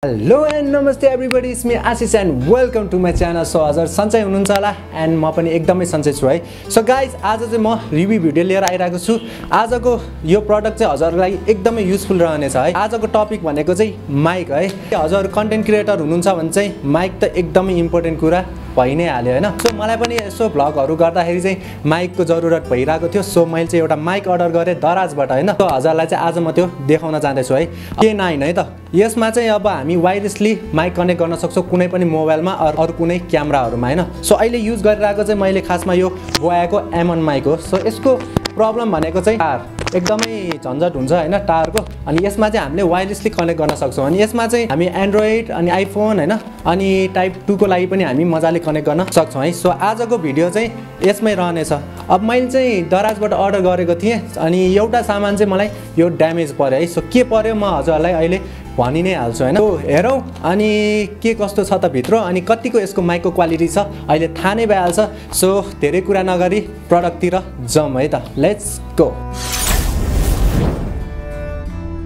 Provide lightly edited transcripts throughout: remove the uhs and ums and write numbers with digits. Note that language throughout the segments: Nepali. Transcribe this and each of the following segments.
Hello and namaste everybody, it's me Ashish and welcome to my channel. So हजुर सन्चै हुनुहुन्छ होला and म पनि एकदमै सन्चै छु है. So guys, आज चाहिँ म रिभ्यु भिडियो लिएर आइरहेको छु. आजको यो प्रोडक्ट चाहिँ हजुरलाई एकदमै युजफुल रहनेछ है. आजको टपिक भनेको चाहिँ माइक है. हजुर कन्टेन्ट क्रिएटर हुनुहुन्छ भने चाहिँ माइक त एकदमै इम्पोर्टेन्ट कुरा भइ नै हाल्यो हैन. सो मलाई पनि यसो भ्लगहरु गर्दाखेरि चाहिँ माइकको जरुरत भइरहेको थियो. सो मैले चाहिँ एउटा माइक अर्डर गरे दराजबाट हैन. सो हजुरलाई चाहिँ आज म त्यो देखाउन जाँदैछु है. K9 है त. यसमा चाहिँ अब हामी वायरलेसली माइक कनेक्ट गर्न सक्छौं कुनै पनि मोबाइलमा अरु कुनै क्यामेराहरुमा हैन. सो अहिले युज गरिरहेको चाहिँ मैले खासमा यो बोयाको M1 माइक हो. सो यसको प्रब्लम भनेको चाहिँ तार एकदमै झन्झट हुन्छ हैन तारको. अनि यसमा चाहिँ हामीले वायरलेसली कनेक्ट गर्न सक्छौं. अनि यसमा चाहिँ हामी एन्ड्रोइड अनि आइफोन हैन अनि टाइप 2 को लागि पनि हामी मजाले कनेक्ट गर्न सक्छौं है. सो आजको भिडियो चाहिँ यसमै रहनेछ. अब मैले चाहिँ दराजबाट अर्डर गरेको थिएँ अनि एउटा सामान चाहिँ मलाई यो ड्यामेज पर्यो है. सो के पर्यो म हजुरलाई अहिले भनि नै हाल्छु हैन. सो हेरौं अनि के कस्तो छ त भित्र अनि कतिको यसको माइकको क्वालिटी छ अहिले थाहा नै भइहाल्छ. सो धेरै कुरा नगरी प्रोडक्टतिर जाउँ है त. Let's go.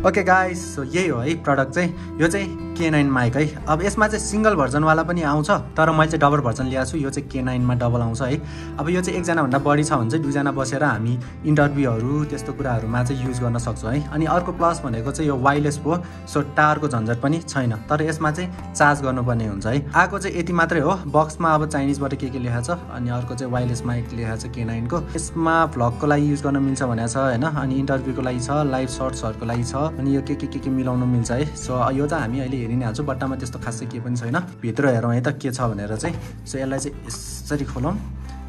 Okay guys, so यही हो है प्रोडक्ट चाहिँ. यो चाहिँ K9 माइक है. अब यसमा चाहिँ सिंगल भर्जन वाला पनि आउँछ तर मैले चाहिँ डबल भर्जन ल्याएको छु. यो चाहिँ K9 मा डबल आउँछ है. अब यो चाहिँ एकजना भन्दा बढी छ भने चाहिँ दुईजना बसेर हामी इन्टरभ्यूहरु त्यस्तो कुराहरुमा चाहिँ युज गर्न सक्छौं है. अनि अर्को प्लस भनेको चाहिँ यो वायरलेस हो. सो टावरको झन्झट पनि छैन तर यसमा चाहिँ चार्ज गर्नुपर्ने हुन्छ है. आको चाहिँ यति मात्रै हो. बक्समा अब चाइनिजबाट के लेखेको छ अनि अर्को चाहिँ वायरलेस माइक लेखेको छ K9 को. यसमा भ्लगको लागि युज गर्न मिल्छ भनेको छ हैन. अनि इन्टरभ्यूको लागि छ, लाइभ शर्ट्सहरुको लागि छ अनि यो के मिलाउन मिल्छ है. सो यो त हामी अहिले हेरि नै हाल्छौं. बट्टामा त्यस्तो खासै के पनि छैन. भित्र हेरौँ है त के छ भनेर चाहिँ. सो यसलाई चाहिँ यसरी खोलौँ.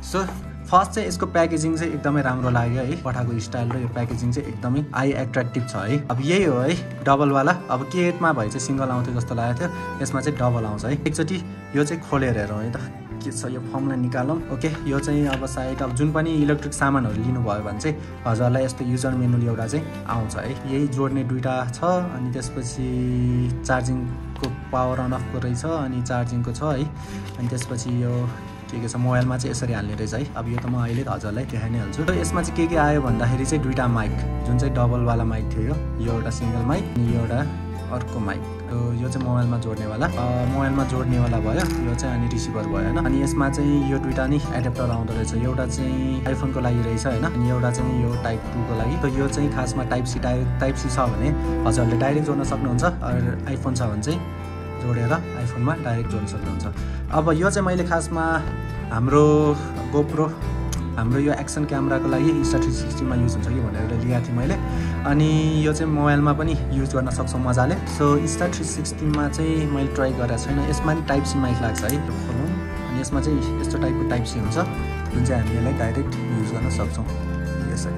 सो फर्स्ट चाहिँ यसको प्याकेजिङ चाहिँ एकदमै राम्रो लाग्यो है. पठाको स्टाइल र यो प्याकेजिङ चाहिँ एकदमै आई एट्र्याक्टिभ छ है. अब यही हो है डबल वाला. अब K8 मा भए चाहिँ सिंगल आउँथ्यो जस्तो लागेको थियो. यसमा चाहिँ डबल आउँछ है. एकचोटी यो चाहिँ खोलेर हेरौँ है त के छ. यो फर्मलाई निकालौँ. ओके, यो चाहिँ अब सायद अब जुन पनि इलेक्ट्रिक सामानहरु लिनुभयो भने चाहिँ हजुरलाई यस्तो युजर मेनुअल एउटा चाहिँ आउँछ है. यही जोड्ने दुईटा छ अनि त्यसपछि चार्जिङको पावर अन अफको रहेछ अनि चार्जिङको छ है. अनि त्यसपछि यो के छ मोबाइलमा चाहिँ यसरी हाल्ने रहेछ है. अब यो त म अहिले हजुरलाई देखाइ नै हाल्छु. र यसमा चाहिँ के आयो भन्दाखेरि चाहिँ दुईटा माइक जुन चाहिँ डबल वाला माइक थियो यो एउटा सिंगल माइक अनि यो एउटा अर्को माइक. यो चाहिँ मोबाइलमा जोड्नेवाला भयो. यो चाहिँ अनि रिसिभर भयो हैन. अनि यसमा चाहिँ यो दुईटा नि एडाप्टर आउँदो रहेछ. एउटा चाहिँ आइफोनको लागि रहेछ हैन अनि एउटा चाहिँ यो टाइप 2 को लागि. त यो चाहिँ खासमा टाइप सी छ भने हजुरले डाइरेक्ट जोड्न सक्नुहुन्छ. आइफोन छ भने चाहिँ जोडेर आइफोनमा डाइरेक्ट जोड्न सक्नुहुन्छ. अब यो चाहिँ मैले खासमा हाम्रो गोप्रो हाम्रो यो एक्सन क्यामेराको लागि Insta360 मा युज हुन्छ कि भनेर लिएको थिएँ मैले. अनि यो चाहिँ मोबाइलमा पनि युज गर्न सक्छौं मजाले. सो Insta360 मा चाहिँ मैले ट्राई गरेको छैन. यसमा नि टाइप सी माइक लाग्छ है. खोलौँ अनि यसमा चाहिँ यस्तो टाइपको टाइप सी हुन्छ जुन चाहिँ हामी यसलाई डाइरेक्ट युज गर्न सक्छौं यसरी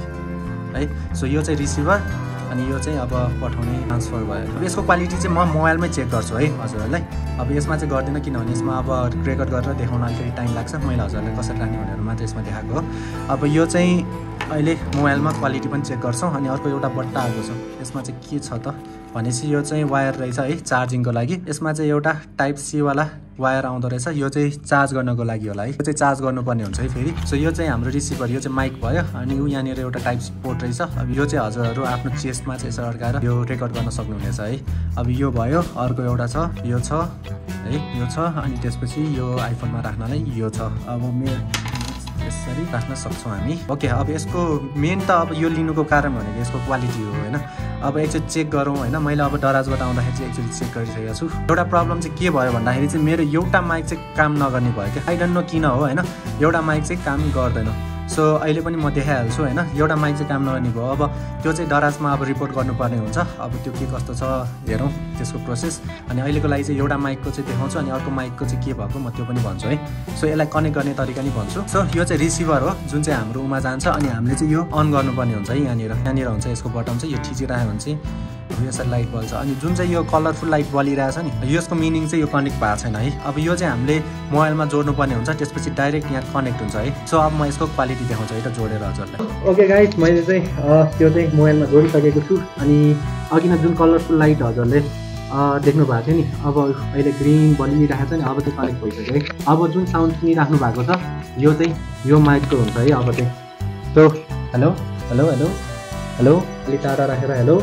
है. सो यो चाहिँ रिसिभर अनि यो चाहिँ अब पठाउने ट्रान्सफर भयो. अब यसको क्वालिटी चाहिँ म मोबाइलमै चेक गर्छु है हजुरहरुलाई. अब यसमा चाहिँ गर्दिन किनभने यसमा अब रेकर्ड गरेर देखाउन अलिकति टाइम लाग्छ. मैले हजुरलाई कसरी राख्ने भनेर मात्र यसमा देखाएको हो. अब यो चाहिँ अहिले मोबाइलमा क्वालिटी पनि चेक गर्छौं. अनि अर्को एउटा बट्टा आएको छ. यसमा चाहिँ के छ त भनेपछि यो चाहिँ वायर रहेछ है चार्जिङको लागि. यसमा चाहिँ एउटा टाइप सी वाला वायर आउँदो रहेछ. यो चाहिँ चार्ज गर्नको लागि होला है. यो चाहिँ चार्ज गर्नुपर्ने हुन्छ है फेरि. सो यो चाहिँ हाम्रो रिसिभर यो चाहिँ माइक भयो. अनि यहाँनिर एउटा टाइप सी पोर्ट रहेछ. अब यो चाहिँ हजुरहरु आफ्नो चेस्टमा चाहिँ यसो अड्काएर यो रेकर्ड गर्न सक्नुहुनेछ है. अब यो भयो. अर्को एउटा छ यो छ है यो छ. अनि त्यसपछि यो आइफोनमा राख्नलाई यो छ. अब यसरी राख्न सक्छौं हामी. ओके, अब यसको मेन त अब यो लिनुको कारण भनेको यसको क्वालिटी हो हैन. अब एकचोटि चेक गरौँ हैन. मैले अब दराजबाट आउँदाखेरि चाहिँ एकचोटि चेक गरिसकेको छु. एउटा प्रब्लम चाहिँ के भयो भन्दाखेरि चाहिँ मेरो एउटा माइक चाहिँ काम नगर्ने भयो के. आई डोन्ट नो किन हो हैन. एउटा माइक चाहिँ काम गर्दैन. सो अहिले पनि म देखाइहाल्छु हैन. एउटा माइक चाहिँ काम नगर्ने भयो. अब त्यो चाहिँ दराजमा अब रिपोर्ट गर्नुपर्ने हुन्छ. अब त्यो के कस्तो छ हेरौँ त्यसको प्रोसेस. अनि अहिलेको लागि चाहिँ एउटा माइकको चाहिँ देखाउँछु अनि अर्को माइकको चाहिँ के भएको म त्यो पनि भन्छु है. सो यसलाई कनेक्ट गर्ने तरिका नि भन्छु. सो यो चाहिँ रिसिभर हो जुन चाहिँ हाम्रो उमा जान्छ अनि हामीले चाहिँ यो अन गर्नुपर्ने हुन्छ है. यहाँनिर हुन्छ यसको बटन चाहिँ यो थिचिराख्यो भने चाहिँ यसरी लाइट बल्छ. अनि जुन चाहिँ यो कलरफुल लाइट बलिरहेछ नि यसको मिनिङ चाहिँ यो कनेक्ट भएको छैन है. अब यो चाहिँ हामीले मोबाइलमा जोड्नुपर्ने हुन्छ. त्यसपछि डाइरेक्ट यहाँ कनेक्ट हुन्छ है. सो अब म यसको क्वालिटी देखाउँछु है त जोडेर हजुरलाई. ओके गाइस, मैले चाहिँ त्यो चाहिँ मोबाइलमा जोडिसकेको छु. अनि अघि न जुन कलरफुल लाइट हजुरले देख्नु भएको थियो नि अब अहिले ग्रीन बलिरहेको छ नि. अब चाहिँ कनेक्ट भइसक्यो है. अब जुन साउन्ड सुनिराख्नु भएको छ यो चाहिँ यो माइकको हुन्छ है. अब चाहिँ so hello hello hello hello अलि टाढा राखेर hello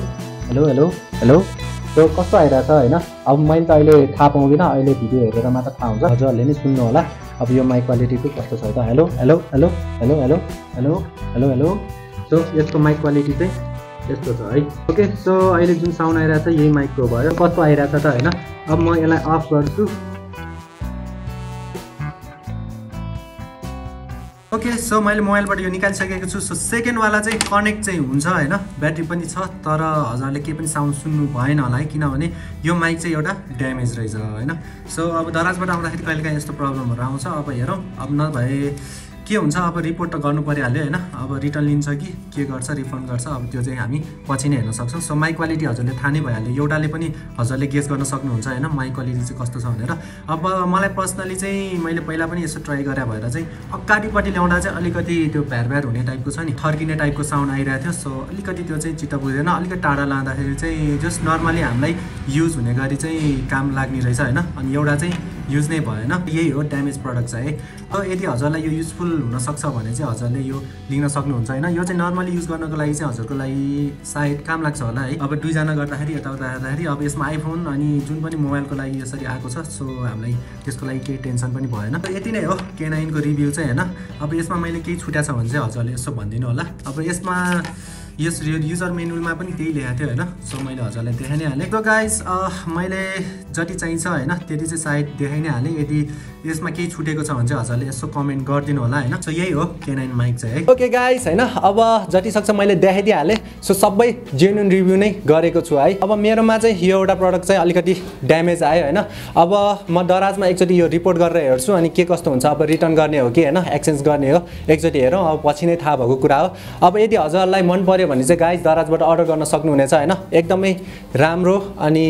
hello hello hello so कस्तो आइरहेछ हैन अब मैले त अहिले थाहा पाउँदिनँ अहिले भिडियो हेरेर मात्र थाहा हुन्छ हजुरहरूले नि सुन्नु होला अब यो माइक क्वालिटी चाहिँ कस्तो छ त hello hello hello hello hello hello hello hello so यसको माइक क्वालिटी चाहिँ यस्तो छ है ओके सो अहिले जुन साउन्ड आइरहेछ यही माइकको भयो कस्तो आइरहेछ त हैन अब म यसलाई अफ गर्छु ओके सो मैले मोबाइलबाट यो निकालिसकेको छु सो सेकेन्ड वाला चाहिँ कनेक्ट चाहिँ हुन्छ हैन ब्याट्री पनि छ तर हजुरले केही पनि साउन्ड सुन्नु भएन होला है किनभने यो माइक चाहिँ एउटा ड्यामेज रहेछ हैन सो अब दराजबाट आउँदाखेरि कहिलेकाहीँ यस्तो प्रब्लमहरू आउँछ अब हेरौँ अब नभए के हुन्छ अब रिपोर्ट त गर्नु परिहाल्यो हैन अब रिटर्न लिन्छ कि के गर्छ रिफन्ड गर्छ अब त्यो चाहिँ हामी पछि नै हेर्न सक्छौँ सो माइक क्वालिटी हजुरले थाहा नै भइहाल्यो एउटाले पनि हजुरले गेस गर्न सक्नुहुन्छ हैन माइक क्वालिटी चाहिँ कस्तो छ भनेर अब मलाई पर्सनली चाहिँ मैले पहिला पनि यसो ट्राई गरे भएर चाहिँ अगाडिपट्टि ल्याउँदा चाहिँ अलिकति त्यो भ्यार हुने टाइपको छ नि थर्किने टाइपको साउन्ड आइरहेको थियो सो अलिकति त्यो चाहिँ चित्त बुझेन अलिकति टाढा लाँदाखेरि चाहिँ जस्ट नर्मली हामीलाई युज हुने गरी चाहिँ काम लाग्ने रहेछ हैन अनि एउटा चाहिँ युज नै भएन यही हो ड्यामेज प्रडक्ट चाहिँ है अब यदि हजुरलाई यो युजफुल हुनसक्छ भने चाहिँ हजुरले यो लिन सक्नुहुन्छ होइन यो चाहिँ नर्मली युज गर्नको लागि चाहिँ हजुरको लागि सायद काम लाग्छ होला है अब दुईजना गर्दाखेरि यताउता हेर्दाखेरि अब यसमा आइफोन अनि जुन पनि मोबाइलको लागि यसरी आएको छ सो हामीलाई त्यसको लागि केही टेन्सन पनि भएन यति नै हो K9 को रिभ्यू चाहिँ होइन अब यसमा मैले केही छुट्या छ भने चाहिँ हजुरले यसो भनिदिनु होला अब यसमा यस युजर मेनुलमा पनि त्यही लेखेको थियो होइन सो मैले हजुरलाई देखाइ नै हालेँ सो गाइज मैले जति चाहिन्छ होइन त्यति चाहिँ सायद देखाइ नै हालेँ यदि यसमा केही छुटेको छ भने चाहिँ हजुरले यसो कमेन्ट गरिदिनु होला होइन सो यही हो K9 माइक चाहिँ है ओके गाइज होइन अब जति सक्छ मैले देखाइदिइहालेँ सो सबै जेन्युन रिभ्यू नै गरेको छु है अब मेरोमा चाहिँ यो एउटा प्रडक्ट चाहिँ अलिकति ड्यामेज आयो होइन अब म दराजमा एकचोटि यो रिपोर्ट गरेर हेर्छु अनि के कस्तो हुन्छ अब रिटर्न गर्ने हो कि होइन एक्सचेन्ज गर्ने हो एकचोटि हेरौँ अब पछि नै थाहा भएको कुरा हो अब यदि हजुरलाई मन पर्यो भने चाहिँ गाइज दराजबाट अर्डर गर्न सक्नुहुनेछ होइन एकदमै राम्रो अनि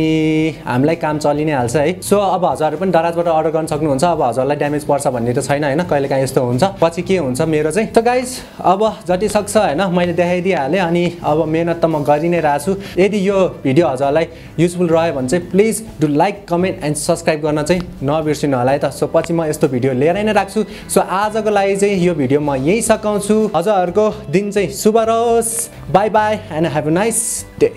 हामीलाई काम चलि नै हाल्छ है सो अब हजुरहरू पनि दराजबाट अर्डर गर्न सक्नुहुन्छ अब हजुरलाई ड्यामेज पर्छ भन्ने त छैन होइन कहिलेकाहीँ यस्तो हुन्छ पछि के हुन्छ मेरो चाहिँ त गाइज अब जति सक्छ होइन मैले देखाइदिइहालेँ अनि अब मेहनत त म गरि नै रहेछु यदि यो भिडियो हजुरलाई युजफुल रह्यो भने चाहिँ please do like comment and subscribe गर्न चाहिँ नबिर्सिनु होला है त सो पछि म यस्तो भिडियो लिएर नै राख्छु सो आजको लागि चाहिँ यो भिडियो म यही सकाउँछु हजुरहरूको दिन चाहिँ शुभ रहोस् by by and have a nice day